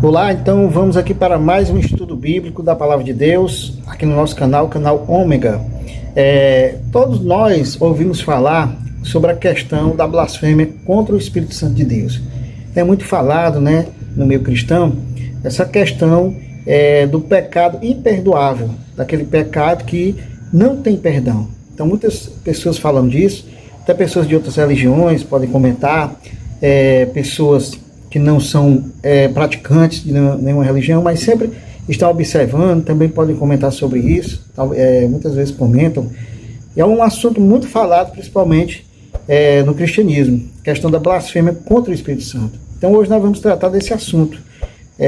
Olá, então vamos aqui para mais um estudo bíblico da Palavra de Deus, aqui no nosso canal, canal Ômega. Todos nós ouvimos falar sobre a questão da blasfêmia contra o Espírito Santo de Deus. É muito falado, no meio cristão, essa questão do pecado imperdoável, daquele pecado que não tem perdão. Então muitas pessoas falam disso, até pessoas de outras religiões podem comentar, pessoas que não são praticantes de nenhuma religião, mas sempre estão observando, também podem comentar sobre isso, muitas vezes comentam. E é um assunto muito falado, principalmente no cristianismo, questão da blasfêmia contra o Espírito Santo. Então hoje nós vamos tratar desse assunto.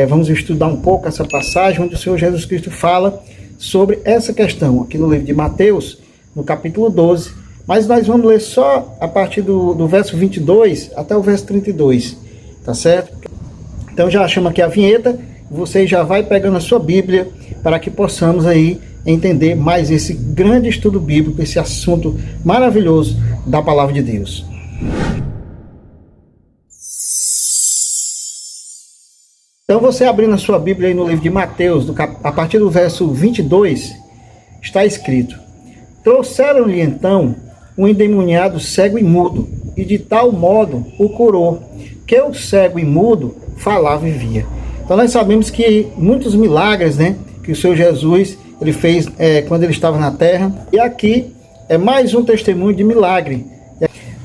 Vamos estudar um pouco essa passagem onde o Senhor Jesus Cristo fala sobre essa questão, aqui no livro de Mateus, no capítulo 12, mas nós vamos ler só a partir do verso 22 até o verso 32, tá certo? Então já chama aqui a vinheta, você já vai pegando a sua Bíblia para que possamos aí entender mais esse grande estudo bíblico, esse assunto maravilhoso da Palavra de Deus. Então você abrindo a sua Bíblia aí no livro de Mateus, a partir do verso 22, está escrito: Trouxeram-lhe então um endemoniado cego e mudo, e de tal modo o curou, que o cego e mudo falava e via. Então nós sabemos que muitos milagres, que o Senhor Jesus ele fez quando ele estava na terra, e aqui é mais um testemunho de milagre.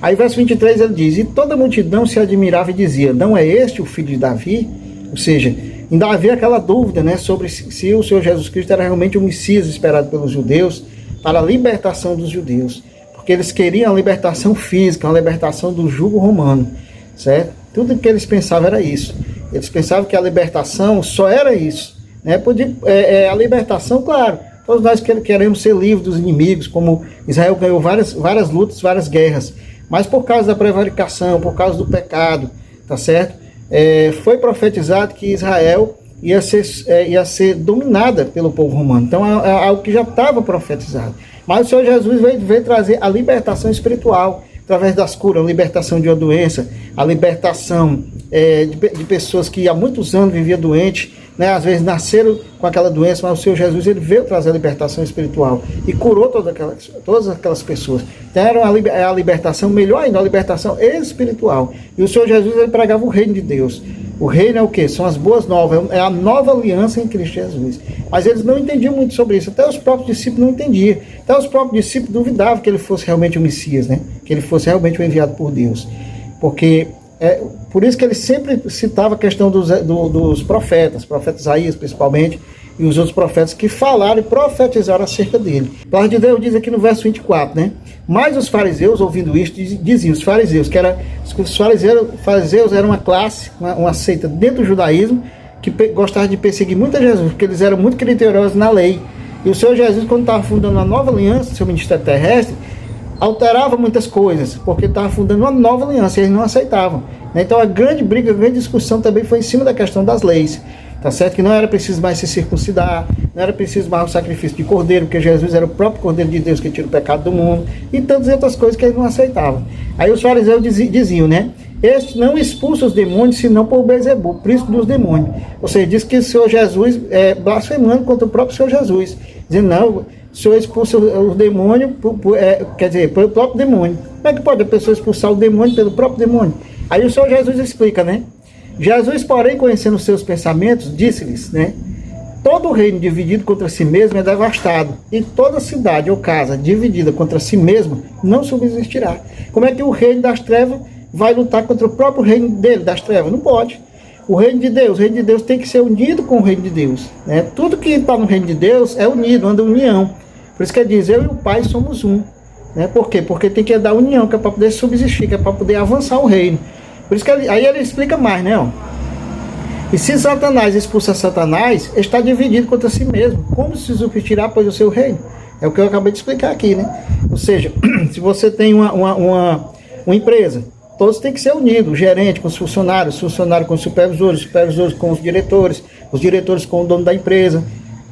Aí verso 23 ele diz: E toda a multidão se admirava e dizia: Não é este o filho de Davi? Ou seja, ainda havia aquela dúvida, sobre se o Senhor Jesus Cristo era realmente o Messias esperado pelos judeus, para a libertação dos judeus, porque eles queriam a libertação física, a libertação do jugo romano, certo? Tudo que eles pensavam era isso. Eles pensavam que a libertação só era isso, a libertação, claro, todos nós queremos ser livres dos inimigos, como Israel ganhou várias lutas, várias guerras, mas por causa da prevaricação, por causa do pecado, tá certo? Foi profetizado que Israel ia ser dominada pelo povo romano. Então é algo que já estava profetizado. Mas o Senhor Jesus veio trazer a libertação espiritual, através das curas, a libertação de uma doença, a libertação de pessoas que há muitos anos viviam doentes, às vezes nasceram com aquela doença, mas o Senhor Jesus ele veio trazer a libertação espiritual e curou todas aquelas pessoas. Então era a libertação, melhor ainda, a libertação espiritual. E o Senhor Jesus ele pregava o reino de Deus. O reino é o quê? São as boas novas, é a nova aliança em Cristo Jesus. Mas eles não entendiam muito sobre isso, até os próprios discípulos não entendiam. Até os próprios discípulos duvidavam que ele fosse realmente o Messias, que ele fosse realmente o enviado por Deus. Porque por isso que ele sempre citava a questão dos profetas Isaías principalmente, e os outros profetas que falaram e profetizaram acerca dele. A palavra de Deus diz aqui no verso 24, Mas os fariseus, ouvindo isto, diziam, os fariseus eram uma classe, uma seita dentro do judaísmo, que gostava de perseguir muito a Jesus, porque eles eram muito criteriosos na lei. E o Senhor Jesus, quando estava fundando uma nova aliança, seu ministério terrestre, alterava muitas coisas, porque estava fundando uma nova aliança e eles não aceitavam. Então a grande briga, a grande discussão também foi em cima da questão das leis. Tá certo? Que não era preciso mais se circuncidar, não era preciso mais o sacrifício de cordeiro, porque Jesus era o próprio cordeiro de Deus que tira o pecado do mundo, e tantas outras coisas que eles não aceitavam. Aí os fariseus diziam, Este não expulsa os demônios, senão por Beelzebul, príncipe dos demônios. Ou seja, diz que o Senhor Jesus blasfemando contra o próprio Senhor Jesus, dizendo, não, o Senhor expulsa os demônios, pelo próprio demônio. Como é que pode a pessoa expulsar o demônio pelo próprio demônio? Aí o Senhor Jesus explica, Jesus, porém, conhecendo os seus pensamentos, disse-lhes, Todo reino dividido contra si mesmo é devastado, e toda cidade ou casa dividida contra si mesma não subsistirá. Como é que o reino das trevas vai lutar contra o próprio reino dele, das trevas? Não pode. O reino de Deus tem que ser unido com o reino de Deus. Tudo que está no reino de Deus é unido, anda em união. Por isso que ele diz, eu e o Pai somos um. Por quê? Porque tem que dar união, que é para poder subsistir, que é para poder avançar o reino. Por isso que aí ele explica mais, E se Satanás expulsa Satanás, está dividido contra si mesmo. Como se subsistirá, pois, o seu reino? É o que eu acabei de explicar aqui, Ou seja, se você tem uma empresa, todos têm que ser unidos, o gerente com os funcionários com os supervisores com os diretores com o dono da empresa.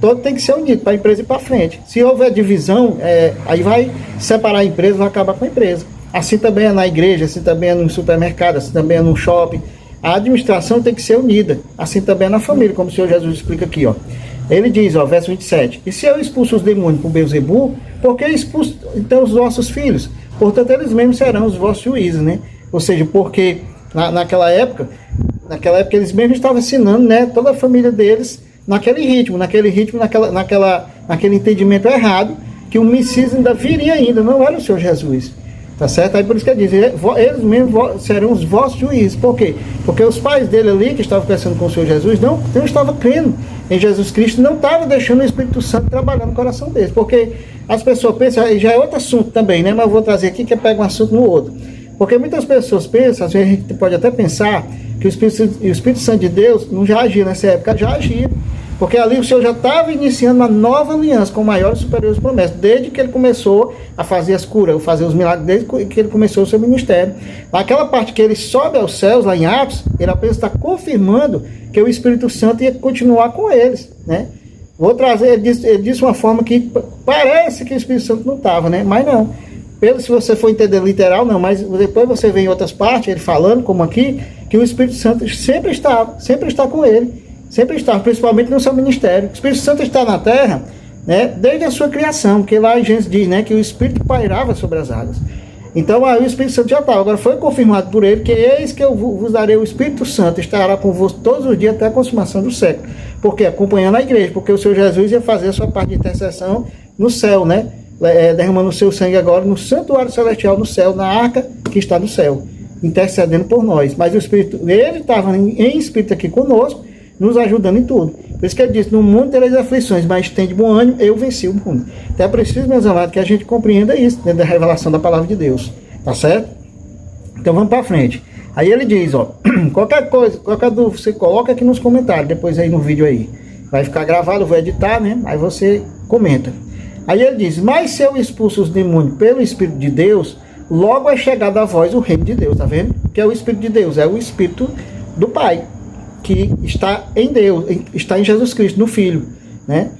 Todo tem que ser unido para a empresa ir para frente. Se houver divisão, aí vai separar a empresa, vai acabar com a empresa. Assim também é na igreja, assim também é no supermercado, assim também é no shopping. a administração tem que ser unida. Assim também é na família, como o Senhor Jesus explica aqui, ó. Ele diz, ó, verso 27, e se eu expulso os demônios por Beelzebu, por que expulso então os vossos filhos? Portanto, eles mesmos serão os vossos juízes, né? Ou seja, porque naquela época eles mesmos estavam ensinando, né, toda a família deles naquele ritmo, naquele entendimento errado, que o Messias ainda viria ainda, não era o Senhor Jesus. Tá certo? Aí por isso que ele diz, eles mesmos serão os vossos juízes. Por quê? Porque os pais dele ali, que estavam conversando com o Senhor Jesus, não estavam crendo em Jesus Cristo, não estavam deixando o Espírito Santo trabalhar no coração deles. Porque as pessoas pensam, aí já é outro assunto também, né? Mas eu vou trazer aqui que pega um assunto no outro. Porque muitas pessoas pensam, às vezes a gente pode até pensar, que o Espírito Santo de Deus não já agia nessa época, já agia. Porque ali o Senhor já estava iniciando uma nova aliança com maiores e superiores promessas, desde que ele começou a fazer as curas, fazer os milagres, desde que ele começou o seu ministério. Naquela parte que ele sobe aos céus, lá em Atos, ele apenas está confirmando que o Espírito Santo ia continuar com eles, né? Vou trazer, ele disse uma forma que parece que o Espírito Santo não estava, né? Mas não. Se você for entender literal, não, mas depois você vê em outras partes, ele falando, como aqui, que o Espírito Santo sempre está com ele. Sempre está, principalmente no seu ministério. O Espírito Santo está na terra, né, desde a sua criação, que lá em Gênesis diz, né, que o Espírito pairava sobre as águas. Então aí o Espírito Santo já estava. Agora foi confirmado por ele que eis que eu vos darei o Espírito Santo, estará convosco todos os dias até a consumação do século. Porque acompanhando a igreja, porque o Senhor Jesus ia fazer a sua parte de intercessão no céu, né, derramando o seu sangue agora no santuário celestial no céu, na arca que está no céu, intercedendo por nós. Mas o Espírito, ele estava em Espírito aqui conosco, nos ajudando em tudo. Por isso que ele disse, no mundo tereis aflições, mas tem de bom ânimo, eu venci o mundo. Então é preciso, meus amados, que a gente compreenda isso, dentro da revelação da palavra de Deus. Tá certo? Então vamos para frente. Aí ele diz, ó, qualquer coisa, qualquer dúvida, você coloca aqui nos comentários, depois aí no vídeo aí. Vai ficar gravado, eu vou editar, né? Aí você comenta. Aí ele diz, mas se eu expulso os demônios pelo Espírito de Deus, logo é chegado a vós o reino de Deus, tá vendo? Que é o Espírito de Deus, é o Espírito do Pai, que está em Deus, está em Jesus Cristo, no Filho, né?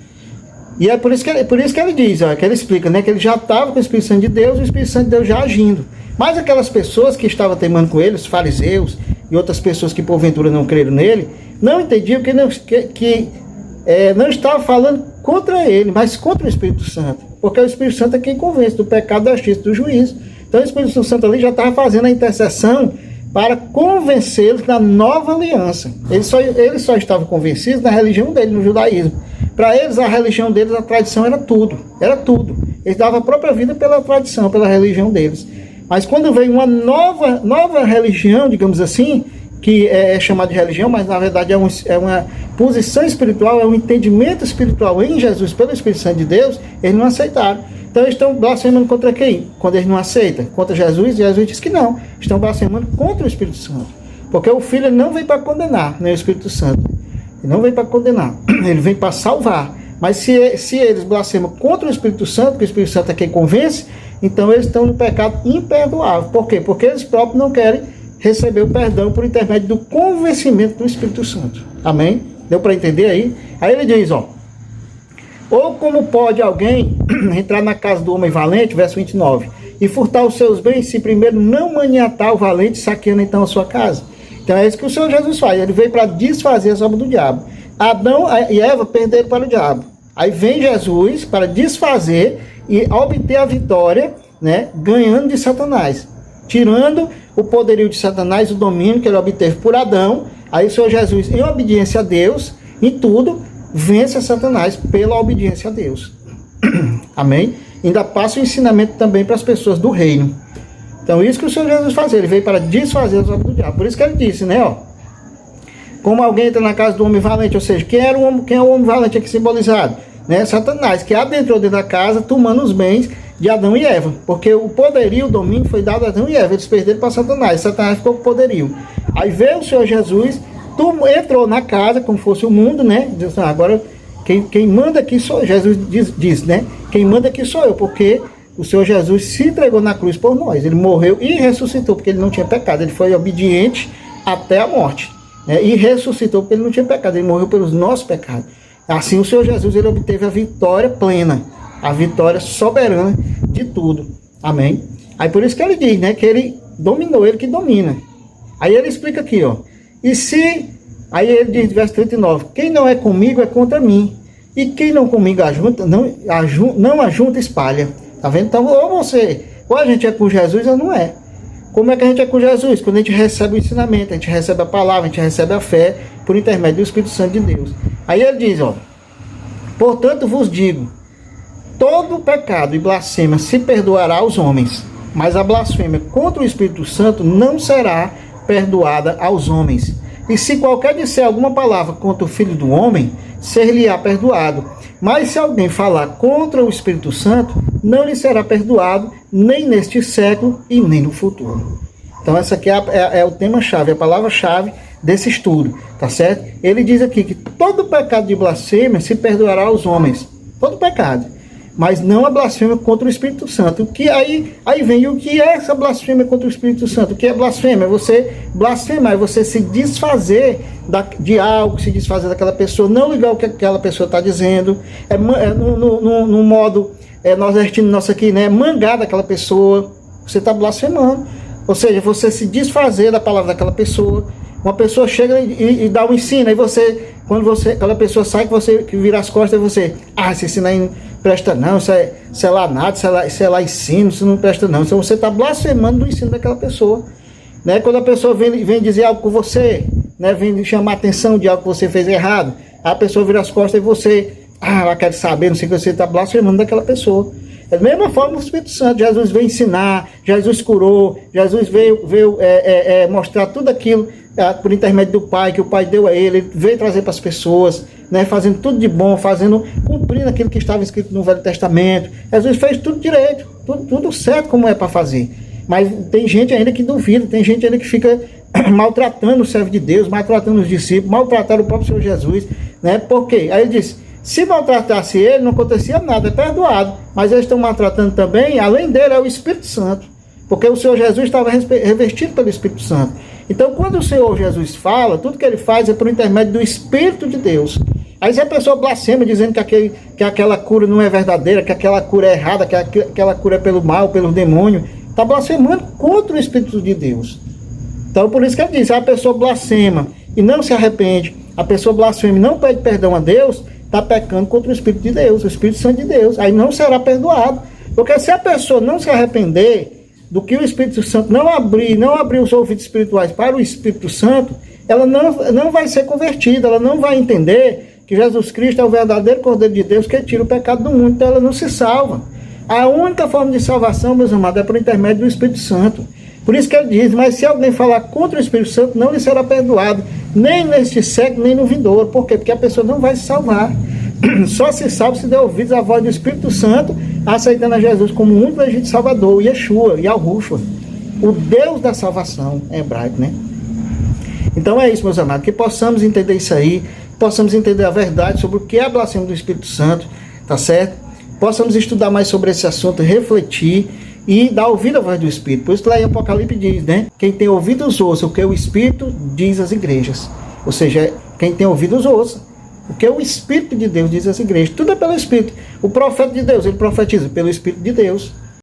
E é por isso que ele diz, ó, que ele explica, né, que ele já estava com o Espírito Santo de Deus, e o Espírito Santo de Deus já agindo. Mas aquelas pessoas que estavam teimando com ele, os fariseus e outras pessoas que porventura não creram nele, não entendiam que não estava falando contra ele, mas contra o Espírito Santo. Porque o Espírito Santo é quem convence do pecado, da justiça, do juízo. Então o Espírito Santo ali já estava fazendo a intercessão para convencê-los da nova aliança. Eles só estavam convencidos na religião deles, no judaísmo. Para eles, a religião deles, a tradição era tudo. Era tudo. Eles davam a própria vida pela tradição, pela religião deles. Mas quando veio uma nova religião, digamos assim, que é chamada de religião, mas na verdade é uma posição espiritual, é um entendimento espiritual em Jesus pelo Espírito Santo de Deus, eles não aceitaram. Então eles estão blasfemando contra quem? Quando eles não aceitam? Contra Jesus? E Jesus diz que não. Estão blasfemando contra o Espírito Santo. Porque o Filho não veio para condenar, nem o Espírito Santo. Ele não veio para condenar. Ele vem para salvar. Mas se eles blasfemam contra o Espírito Santo, que o Espírito Santo é quem convence, então eles estão no pecado imperdoável. Por quê? Porque eles próprios não querem receber o perdão por intermédio do convencimento do Espírito Santo. Amém? Deu para entender aí? Aí ele diz, ó, ou como pode alguém entrar na casa do homem valente, verso 29, e furtar os seus bens, se primeiro não maniatar o valente, saqueando então a sua casa? Então é isso que o Senhor Jesus faz. Ele veio para desfazer as obras do diabo. Adão e Eva perderam para o diabo. Aí vem Jesus para desfazer e obter a vitória, né, ganhando de Satanás, tirando o poderio de Satanás, o domínio que ele obteve por Adão. Aí o Senhor Jesus, em obediência a Deus, em tudo, vence a Satanás pela obediência a Deus. Amém? Ainda passa o ensinamento também para as pessoas do reino. Então isso que o Senhor Jesus faz, ele veio para desfazer as obras do diabo. Por isso que ele disse, né, ó, como alguém entra na casa do homem valente, ou seja, quem é o homem valente aqui simbolizado? Né? Satanás, que adentrou dentro da casa, tomando os bens de Adão e Eva, porque o poderio, o domínio foi dado a Adão e Eva, eles perderam para Satanás ficou com o poderio. Aí veio o Senhor Jesus, entrou na casa, como fosse o mundo, né? Diz, agora quem manda aqui sou eu. Jesus diz, né? Quem manda aqui sou eu, porque o Senhor Jesus se entregou na cruz por nós, ele morreu e ressuscitou, porque ele não tinha pecado, ele foi obediente até a morte, né? E ressuscitou porque ele não tinha pecado, ele morreu pelos nossos pecados. Assim o Senhor Jesus, ele obteve a vitória plena, a vitória soberana de tudo. Amém? Aí por isso que ele diz, né, que ele dominou, ele que domina. Aí ele explica aqui, ó, Aí ele diz, verso 39, quem não é comigo é contra mim, e quem não comigo ajunta, não ajunta, espalha. Tá vendo? Então, ou a gente é com Jesus ou não é. Como é que a gente é com Jesus? Quando a gente recebe o ensinamento, a gente recebe a palavra, a gente recebe a fé, por intermédio do Espírito Santo de Deus. Aí ele diz, portanto vos digo, todo pecado e blasfêmia se perdoará aos homens, mas a blasfêmia contra o Espírito Santo não será perdoada aos homens. E se qualquer disser alguma palavra contra o Filho do Homem, ser-lhe-á perdoado. Mas se alguém falar contra o Espírito Santo, não lhe será perdoado, nem neste século e nem no futuro. Então essa aqui é o tema-chave, a palavra-chave desse estudo, tá certo? Ele diz aqui que todo pecado de blasfêmia se perdoará aos homens. Todo pecado. Mas não a blasfêmia contra o Espírito Santo. O que aí vem o que é essa blasfêmia contra o Espírito Santo? O que é blasfêmia? É você blasfemar, é você se desfazer de algo, se desfazer daquela pessoa, não ligar o que aquela pessoa está dizendo. No modo nordestino nosso aqui, né? Mangar daquela pessoa. Você está blasfemando. Ou seja, você se desfazer da palavra daquela pessoa. Uma pessoa chega e dá um ensino, aí quando aquela pessoa sai, que vira as costas, você, esse ensino aí não presta não, isso é lá nada, isso é lá ensino, isso não presta não. Então você está blasfemando do ensino daquela pessoa. Né? Quando a pessoa vem dizer algo com você, né? Vem chamar a atenção de algo que você fez errado, a pessoa vira as costas e você, ela quer saber, não sei o que, você está blasfemando daquela pessoa. Da mesma forma o Espírito Santo, Jesus veio ensinar, Jesus curou, Jesus veio mostrar tudo aquilo por intermédio do Pai, que o Pai deu a ele veio trazer para as pessoas, né, fazendo tudo de bom, cumprindo aquilo que estava escrito no Velho Testamento. Jesus fez tudo direito, tudo certo como é para fazer. Mas tem gente ainda que duvida, tem gente ainda que fica maltratando o servo de Deus, maltratando os discípulos, maltratando o próprio Senhor Jesus, né? Por quê? Aí ele disse, se maltratasse ele, não acontecia nada, é perdoado. Mas eles estão maltratando também, além dele, é o Espírito Santo. Porque o Senhor Jesus estava revestido pelo Espírito Santo. Então, quando o Senhor Jesus fala, tudo que ele faz é por intermédio do Espírito de Deus. Aí se a pessoa blasfema dizendo que aquela cura não é verdadeira, que aquela cura é errada, que aquela cura é pelo mal, pelo demônio, está blasfemando contra o Espírito de Deus. Então, por isso que ele diz, se a pessoa blasfema e não se arrepende, a pessoa blasfema e não pede perdão a Deus, está pecando contra o Espírito de Deus, o Espírito Santo de Deus. Aí não será perdoado. Porque se a pessoa não se arrepender do que o Espírito Santo não abrir os ouvidos espirituais para o Espírito Santo, ela não vai ser convertida, ela não vai entender que Jesus Cristo é o verdadeiro Cordeiro de Deus que tira o pecado do mundo, então ela não se salva. A única forma de salvação, meus amados, é por intermédio do Espírito Santo. Por isso que ele diz, mas se alguém falar contra o Espírito Santo, não lhe será perdoado, nem neste século, nem no vindouro. Por quê? Porque a pessoa não vai se salvar. Só se salva se der ouvidos à voz do Espírito Santo, aceitando a Jesus como o único legítimo Salvador, o Yeshua, Yahushua, o Deus da salvação, em hebraico, né? Então é isso, meus amados, que possamos entender isso aí, possamos entender a verdade sobre o que é a blasfêmia do Espírito Santo, tá certo? Possamos estudar mais sobre esse assunto, refletir e dar ouvido à voz do Espírito. Por isso que lá em Apocalipse diz, né? Quem tem ouvidos ouça o que o Espírito diz às igrejas. Ou seja, quem tem ouvidos ouça o que o Espírito de Deus diz às igrejas. Tudo é pelo Espírito. O profeta de Deus, ele profetiza pelo Espírito de Deus.